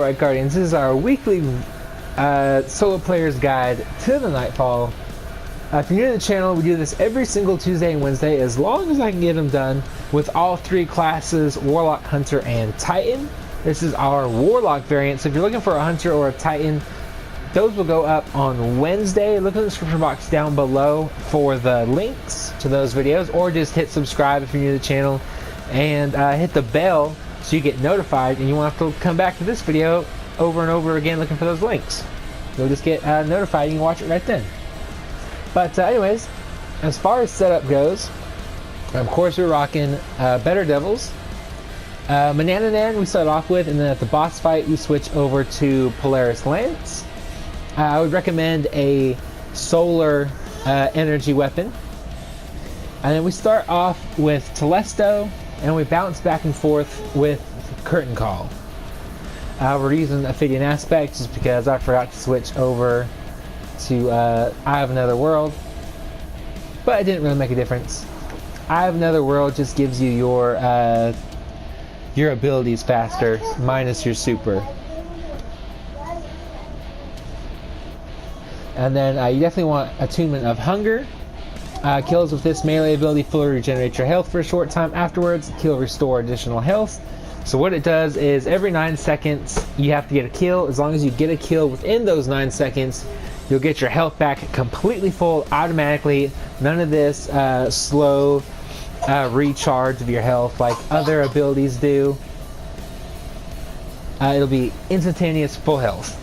Alright Guardians, this is our weekly solo player's guide to the Nightfall. If you're new to the channel, we do this every single Tuesday and Wednesday as long as I can get them done with all three classes, Warlock, Hunter, and Titan. This is our Warlock variant, so if you're looking for a Hunter or a Titan, those will go up on Wednesday. Look in the description box down below for the links to those videos, or just hit subscribe if you're new to the channel, and hit the bell so you get notified and you won't have to come back to this video over and over again looking for those links. You'll just get notified and you can watch it right then. But anyways, as far as setup goes, of course we're rocking Better Devils. Manananan we start off with, and then at the boss fight we switch over to Polaris Lance. I would recommend a solar energy weapon. And then we start off with Telesto, and we bounce back and forth with Curtain Call. We're using Ophidian Aspect just because I forgot to switch over to Eye of Another World, but it didn't really make a difference. Eye of Another World just gives you your abilities faster, minus your super. And then you definitely want Attunement of Hunger. Kills with this melee ability fully regenerate your health for a short time afterwards. Kill restore additional health. So what it does is every 9 seconds you have to get a kill. As long as you get a kill within those 9 seconds, you'll get your health back completely full automatically. None of this slow recharge of your health like other abilities do. It'll be instantaneous full health.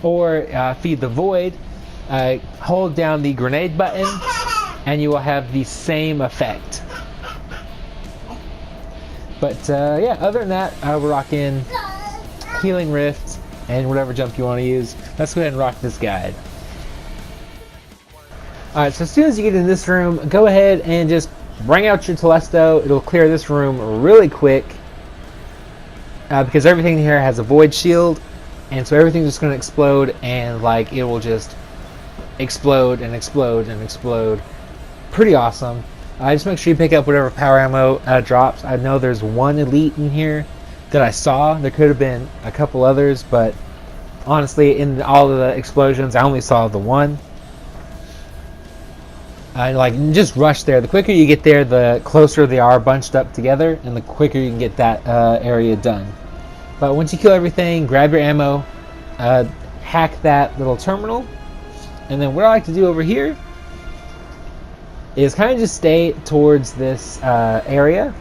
Or Feed the Void. Hold down the grenade button and you will have the same effect. But yeah, other than that, we're rocking Healing Rift and whatever jump you want to use. Let's go ahead and rock this guide. Alright, so as soon as you get in this room, go ahead and just bring out your Telesto. It'll clear this room really quick because everything here has a void shield, and so everything's just going to explode, and like it will just explode and explode and explode. Pretty awesome. Just make sure you pick up whatever power ammo drops. I know there's one elite in here that I saw. There could have been a couple others, but honestly, in all of the explosions, I only saw the one. Like, just rush there. The quicker you get there, the closer they are bunched up together, and the quicker you can get that area done. But once you kill everything, grab your ammo, hack that little terminal, and then what I like to do over here is kind of just stay towards this area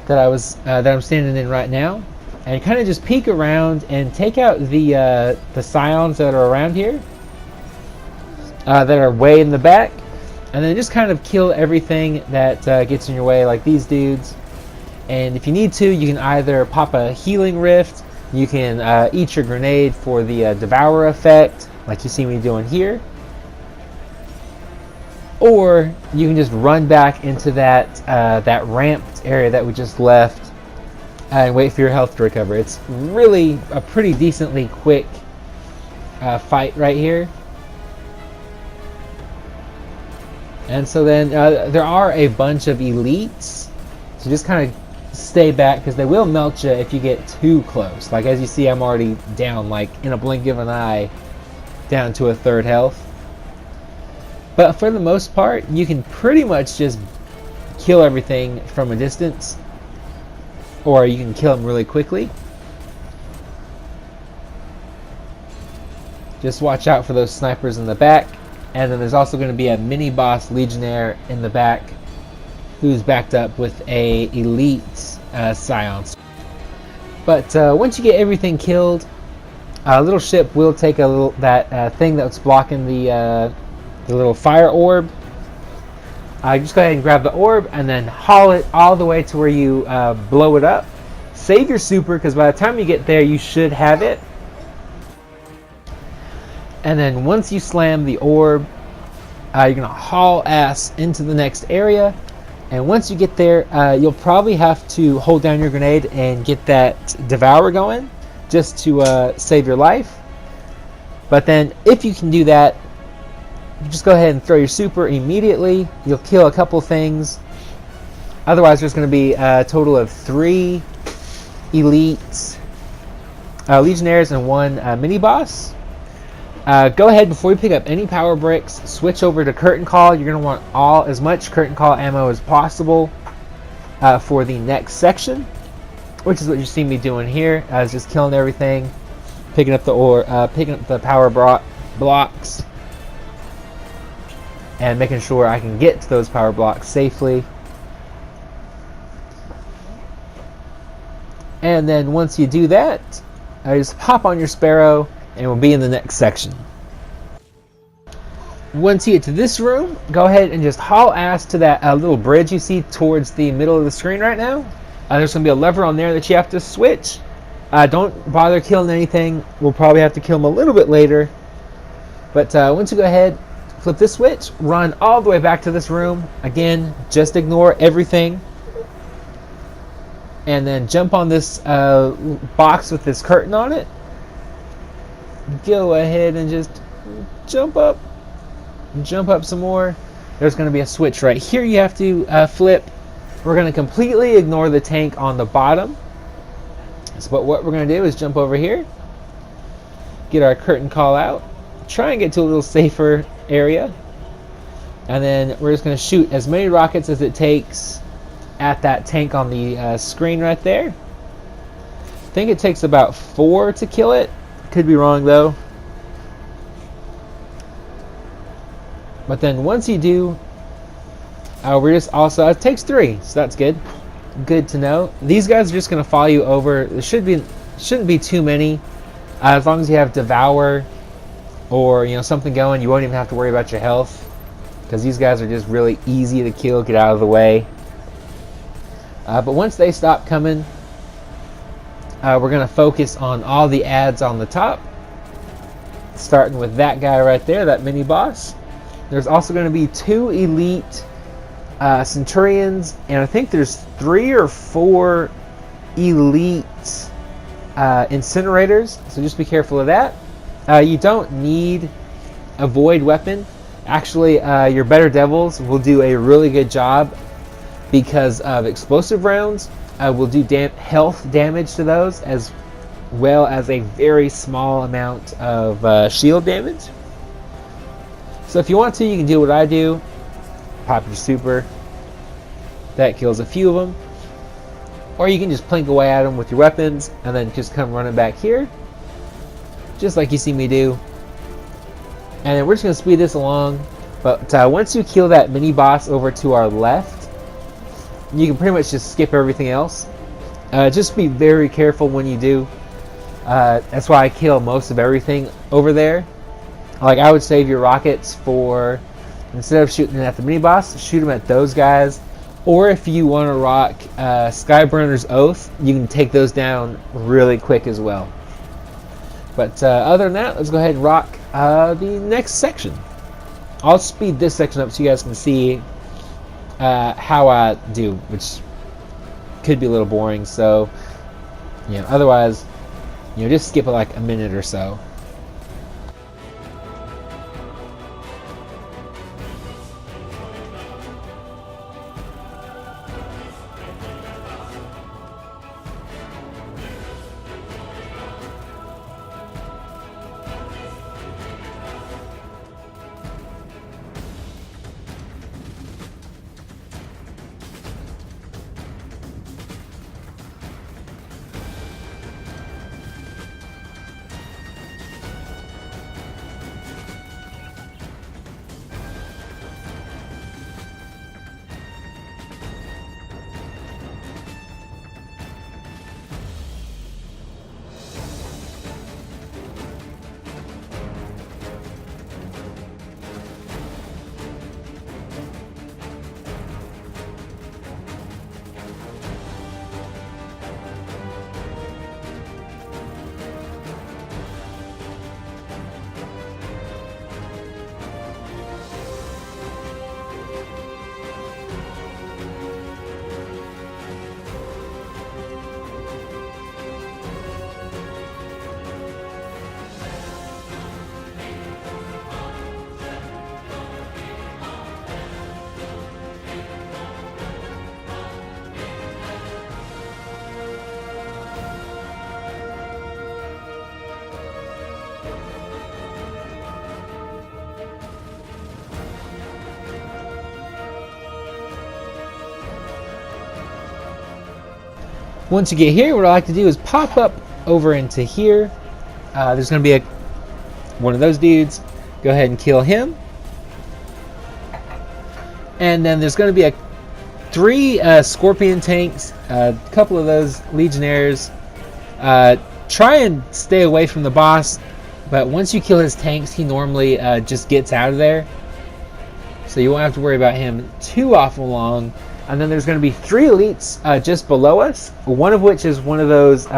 that I'm standing in right now, and kind of just peek around and take out the scions that are around here, that are way in the back, and then just kind of kill everything that gets in your way, like these dudes. And if you need to, you can either pop a Healing Rift, you can eat your grenade for the Devour effect, like you see me doing here, or you can just run back into that ramped area that we just left and wait for your health to recover. It's really a pretty decently quick fight right here. And so then there are a bunch of elites, so just kind of stay back because they will melt you if you get too close. Like as you see, I'm already down, like in a blink of an eye, down to a third health. But for the most part, you can pretty much just kill everything from a distance, or you can kill them really quickly. Just watch out for those snipers in the back, and then there's also going to be a mini boss legionnaire in the back who's backed up with a elite scion. But once you get everything killed, a little ship will take a little thing that's blocking the little fire orb. Just go ahead and grab the orb and then haul it all the way to where you blow it up. Save your super, because by the time you get there you should have it. And then once you slam the orb, you're going to haul ass into the next area. And once you get there, you'll probably have to hold down your grenade and get that Devour going just to save your life. But then if you can do that, you just go ahead and throw your super immediately. You'll kill a couple things. Otherwise, there's going to be a total of 3 elite legionnaires and 1 mini boss. Go ahead, before you pick up any power bricks, switch over to curtain call. You're going to want as much curtain call ammo as possible for the next section, which is what you see me doing here. I was just killing everything, picking up the power blocks, and making sure I can get to those power blocks safely. And then once you do that, just hop on your Sparrow and we'll be in the next section. Once you get to this room, go ahead and just haul ass to that little bridge you see towards the middle of the screen right now. There's going to be a lever on there that you have to switch. Don't bother killing anything. We'll probably have to kill them a little bit later. But once you go ahead, flip this switch, run all the way back to this room. Again, just ignore everything. And then jump on this box with this curtain on it. Go ahead and just jump up some more. There's going to be a switch right here you have to flip. We're going to completely ignore the tank on the bottom. So what we're going to do is jump over here, get our curtain call out, try and get to a little safer area, and then we're just going to shoot as many rockets as it takes at that tank on the screen right there. I think it takes about 4 to kill it. Could be wrong though. But then once you do, we're just also, it takes 3, so that's good. Good to know. These guys are just going to follow you over. There shouldn't be too many. As long as you have Devour or something going, you won't even have to worry about your health, because these guys are just really easy to kill. Get out of the way. But once they stop coming, we're going to focus on all the ads on the top, starting with that guy right there, that mini boss. There's also going to be 2 elite Centurions, and I think there's 3 or 4 elite incinerators, so just be careful of that. You don't need a void weapon. Actually, your better devils will do a really good job because of explosive rounds. Will do health damage to those, as well as a very small amount of shield damage. So if you want to, you can do what I do. Pop your super. That kills a few of them. Or you can just plink away at them with your weapons and then just come running back here, just like you see me do. And then we're just going to speed this along. But once you kill that mini boss over to our left, you can pretty much just skip everything else. Just be very careful when you do. That's why I kill most of everything over there. Like, I would save your rockets for, instead of shooting at the mini boss, shoot them at those guys. Or if you want to rock Skyburner's Oath, you can take those down really quick as well. But other than that, let's go ahead and rock the next section. I'll speed this section up so you guys can see how I do, which could be a little boring. So, otherwise, just skip it like a minute or so. Once you get here, what I like to do is pop up over into here. There's going to be one of those dudes. Go ahead and kill him. And then there's going to be 3 scorpion tanks, a couple of those legionnaires. Try and stay away from the boss, but once you kill his tanks, he normally just gets out of there. So you won't have to worry about him too awful long. And then there's going to be 3 elites just below us, one of which is one of those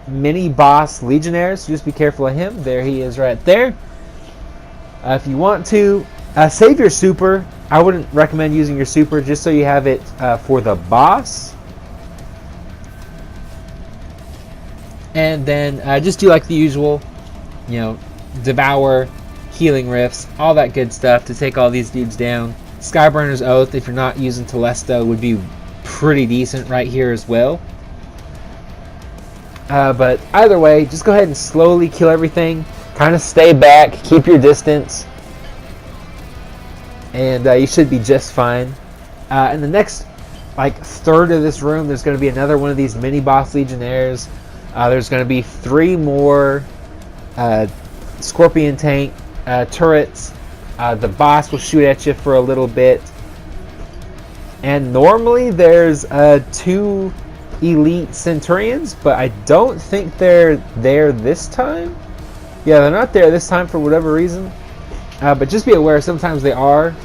mini boss legionnaires. So just be careful of him. There he is right there. If you want to save your super, I wouldn't recommend using your super just so you have it for the boss. And then just do like the usual, devour, healing rifts, all that good stuff to take all these dudes down. Skyburner's Oath, if you're not using Telesto, would be pretty decent right here as well. But either way, just go ahead and slowly kill everything. Kind of stay back, keep your distance, and you should be just fine. In the next third of this room, there's going to be another one of these mini boss legionnaires. There's going to be 3 more scorpion tank turrets. The boss will shoot at you for a little bit, and normally there's 2 elite centurions, but I don't think they're there this time. Yeah, they're not there this time for whatever reason. But just be aware, sometimes they are.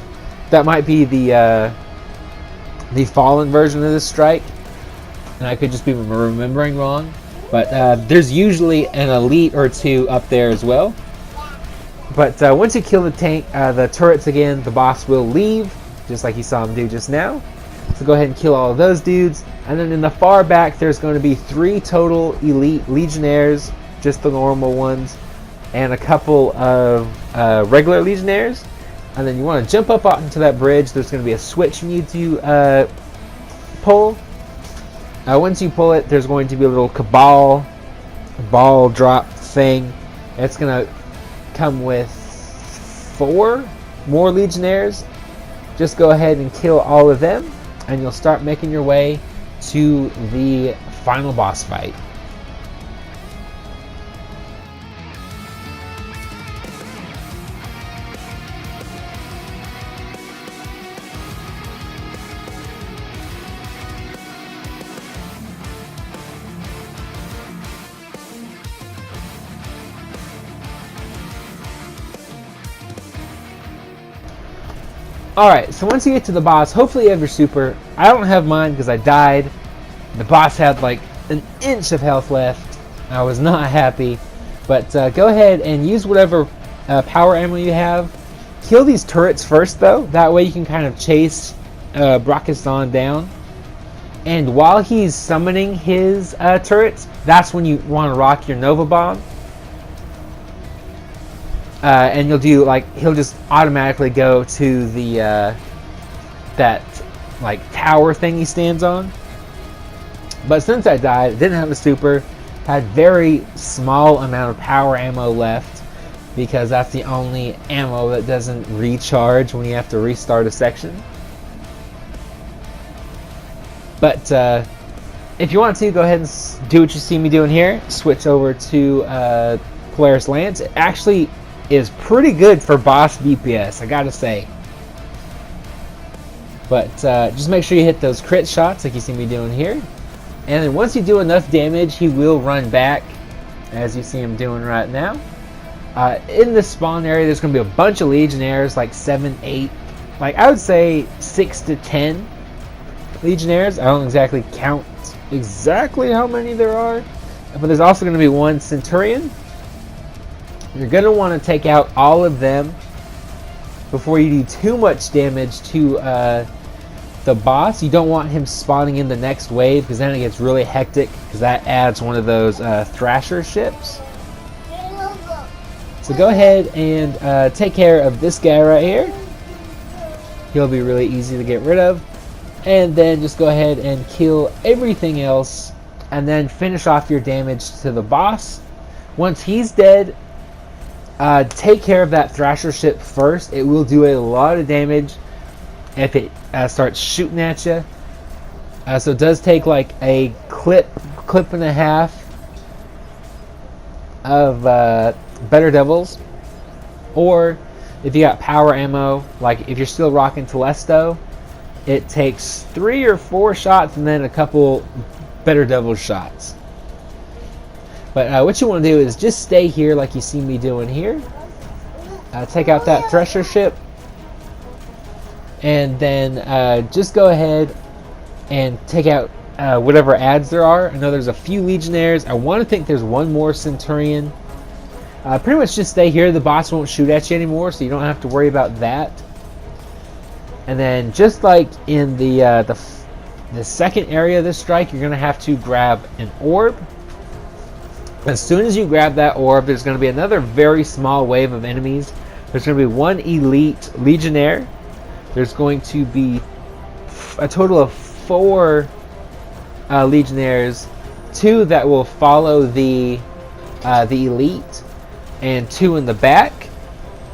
That might be the fallen version of this strike, and I could just be remembering wrong. But there's usually an elite or 2 up there as well. But once you kill the turrets again, the boss will leave, just like you saw him do just now. So go ahead and kill all of those dudes. And then in the far back, there's going to be 3 total elite legionnaires, just the normal ones, and a couple of regular legionnaires. And then you want to jump up onto that bridge. There's going to be a switch you need to pull. Once you pull it, there's going to be a little cabal ball drop thing. It's going to come with 4 more legionnaires. Just go ahead and kill all of them, and you'll start making your way to the final boss fight. Alright, so once you get to the boss, hopefully you have your super. I don't have mine because I died. The boss had like an inch of health left. I was not happy. But go ahead and use whatever power ammo you have. Kill these turrets first though. That way you can kind of chase Brakistan down. And while he's summoning his turrets, that's when you want to rock your Nova Bomb. And you'll do he'll just automatically go to the that tower thing he stands on. But since I died, didn't have a super, had very small amount of power ammo left because that's the only ammo that doesn't recharge when you have to restart a section. But if you want to, go ahead and do what you see me doing here. Switch over to Polaris Lance. It actually is pretty good for boss DPS, I gotta say. But just make sure you hit those crit shots like you see me doing here. And then once you do enough damage, he will run back, as you see him doing right now. In this spawn area, there's going to be a bunch of legionnaires, like 7, 8, I would say 6 to 10 legionnaires. I don't exactly count exactly how many there are, but there's also going to be 1 centurion. You're going to want to take out all of them before you do too much damage to the boss. You don't want him spawning in the next wave because then it gets really hectic because that adds one of those Thrasher ships. So go ahead and take care of this guy right here. He'll be really easy to get rid of. And then just go ahead and kill everything else and then finish off your damage to the boss. Once he's dead, take care of that Thrasher ship first. It will do a lot of damage if it starts shooting at you. So it does take a clip and a half of Better Devils, or if you got power ammo, like if you're still rocking Telesto, it takes 3 or 4 shots and then a couple Better Devils shots. But what you want to do is just stay here like you see me doing here. Take out that Thresher ship, and then just go ahead and take out whatever adds there are. I know there's a few Legionnaires. I want to think there's one more Centurion. Pretty much just stay here. The boss won't shoot at you anymore, so you don't have to worry about that. And then just like in the second area of this strike, you're going to have to grab an orb. As soon as you grab that orb, there's going to be another very small wave of enemies. There's going to be 1 elite Legionnaire. There's going to be a total of 4 Legionnaires, 2 that will follow the elite, and 2 in the back.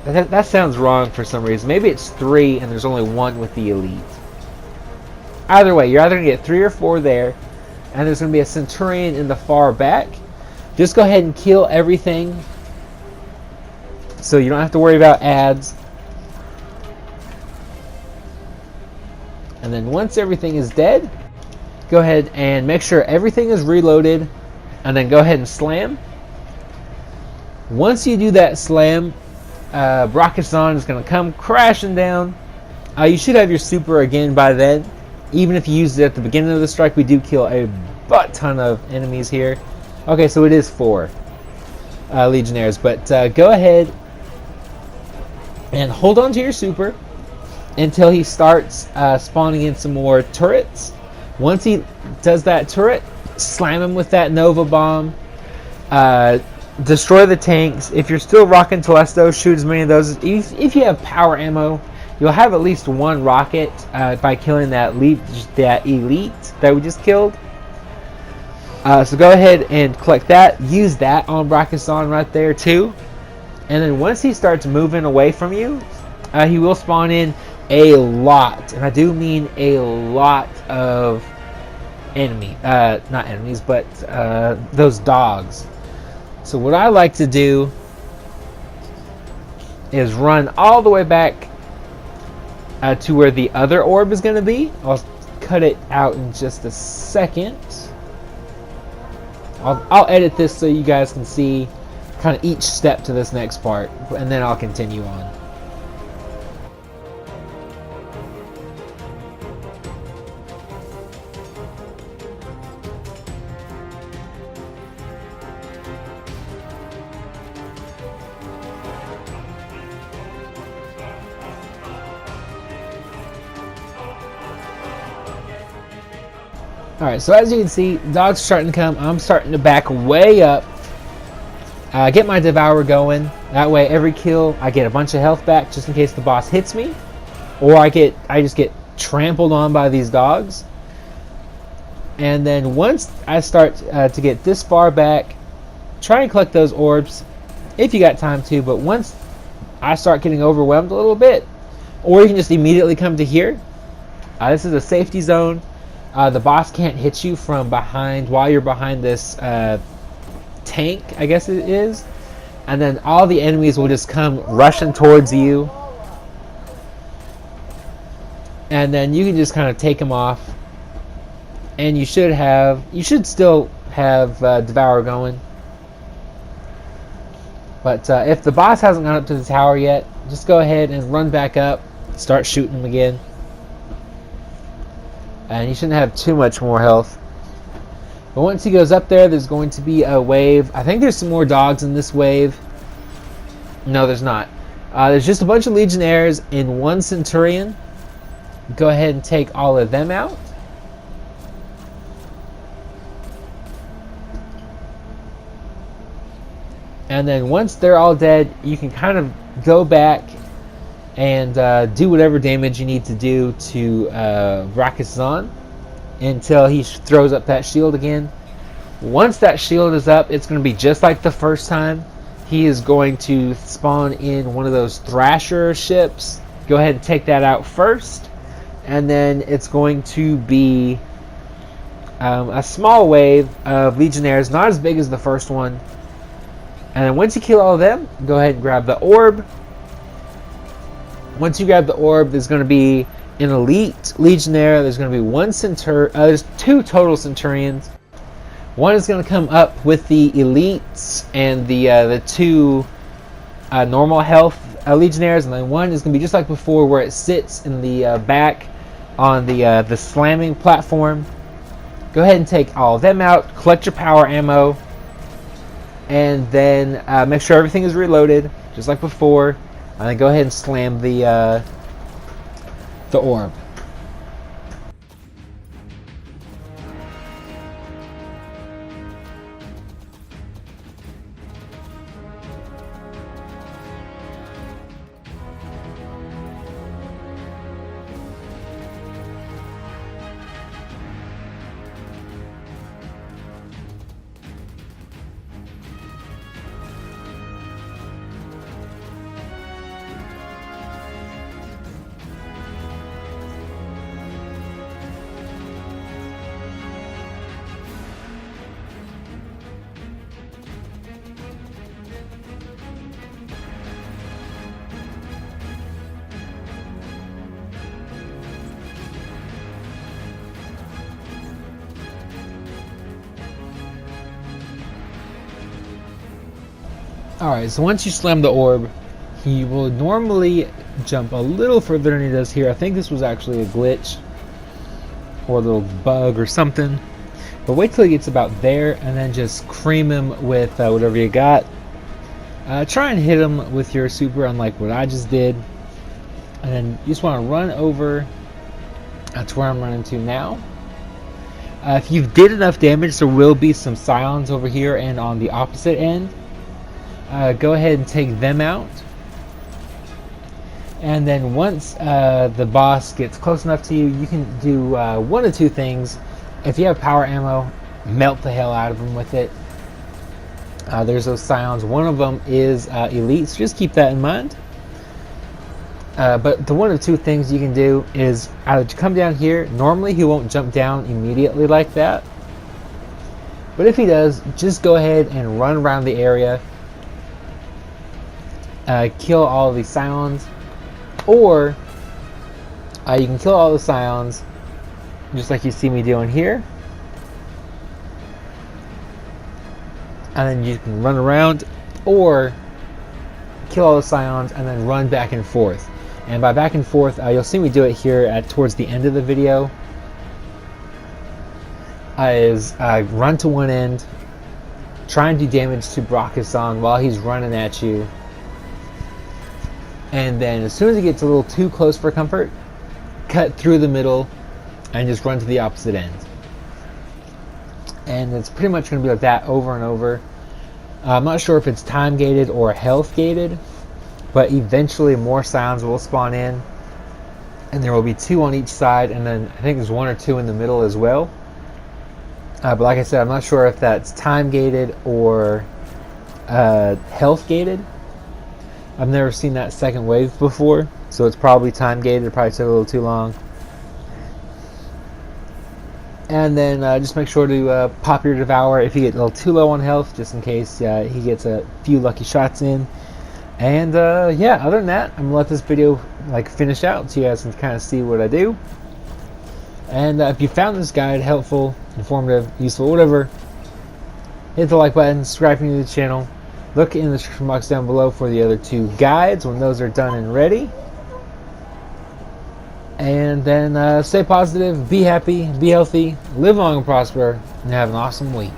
That sounds wrong for some reason. Maybe it's 3 and there's only 1 with the elite. Either way, you're either going to get 3 or 4 there, and there's going to be a Centurion in the far back. Just go ahead and kill everything so you don't have to worry about adds. And then once everything is dead, go ahead and make sure everything is reloaded, and then go ahead and slam. Once you do that slam, Brachiosaurus is going to come crashing down. You should have your super again by then. Even if you used it at the beginning of the strike, we do kill a butt ton of enemies here. Okay, so it is 4 Legionnaires, but go ahead and hold on to your super until he starts spawning in some more turrets. Once he does that turret, slam him with that Nova Bomb. Destroy the tanks. If you're still rocking Telesto, shoot as many of those. If you have power ammo, you'll have at least 1 rocket by killing that elite that we just killed. So go ahead and collect that. Use that on Brachiosaurus right there too. And then once he starts moving away from you, he will spawn in a lot, and I do mean a lot of not enemies, but those dogs. So what I like to do is run all the way back to where the other orb is going to be. I'll cut it out in just a second. I'll edit this so you guys can see kind of each step to this next part, and then I'll continue on. Alright, so as you can see, dogs starting to come. I'm starting to back way up. Get my Devourer going. That way, every kill, I get a bunch of health back just in case the boss hits me. Or I just get trampled on by these dogs. And then once I start to get this far back, try and collect those orbs if you got time to. But once I start getting overwhelmed a little bit, or you can just immediately come to here. This is a safety zone. The boss can't hit you from behind while you're behind this tank, I guess it is. And then all the enemies will just come rushing towards you. And then you can just kind of take them off. And you should still have Devour going. But if the boss hasn't gone up to the tower yet, just go ahead and run back up, start shooting him again. And he shouldn't have too much more health. But once he goes up there, there's going to be a wave. I think there's some more dogs in this wave. No, there's not. There's just a bunch of Legionnaires and 1 Centurion. Go ahead and take all of them out. And then once they're all dead, you can kind of go back and do whatever damage you need to do to Brachiosaurus until he throws up that shield again. Once that shield is up, it's going to be just like the first time. He is going to spawn in one of those Thrasher ships. Go ahead and take that out first. And then it's going to be a small wave of Legionnaires, not as big as the first one. And then once you kill all of them, go ahead and grab the orb. Once you grab the orb, there's going to be an elite Legionnaire. There's going to be there's 2 total Centurions. One is going to come up with the elites and the 2 normal health Legionnaires, and then one is going to be just like before, where it sits in the back on the slamming platform. Go ahead and take all of them out. Collect your power ammo, and then make sure everything is reloaded, just like before. And then go ahead and slam the orb. Alright, so once you slam the orb, he will normally jump a little further than he does here. I think this was actually a glitch or a little bug or something. But wait till he gets about there and then just cream him with whatever you got. Try and hit him with your super, unlike what I just did. And then you just want to run over. That's where I'm running to now. If you did enough damage, there will be some Scions over here and on the opposite end. Go ahead and take them out. And then once the boss gets close enough to you, you can do one of 2 things. If you have power ammo, melt the hell out of them with it. There's those Scions. One of them is elite, so just keep that in mind. But the one of 2 things you can do is either come down here. Normally he won't jump down immediately like that. But if he does, just go ahead and run around the area. Kill all of the Scions, or you can kill all the Scions just like you see me doing here, and then you can run around, or kill all the Scions and then run back and forth. And by back and forth, you'll see me do it here towards the end of the video. Is run to one end, try and do damage to Brachiosan while he's running at you. And then as soon as it gets a little too close for comfort, cut through the middle and just run to the opposite end. And it's pretty much going to be like that over and over. I'm not sure if it's time gated or health gated, but eventually more Scions will spawn in. And there will be 2 on each side, and then I think there's 1 or 2 in the middle as well. But like I said, I'm not sure if that's time gated or health gated. I've never seen that second wave before, so it's probably time gated. It probably took a little too long. And then just make sure to pop your Devour if you get a little too low on health, just in case he gets a few lucky shots in. And yeah, other than that, I'm gonna let this video finish out so you guys can kind of see what I do. And if you found this guide helpful, informative, useful, whatever, hit the like button, subscribe if you're new to the channel. Look in the description box down below for the other 2 guides when those are done and ready. And then stay positive, be happy, be healthy, live long and prosper, and have an awesome week.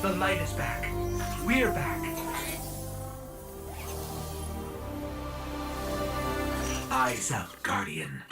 The light is back. We're back. Eyes out, Guardian.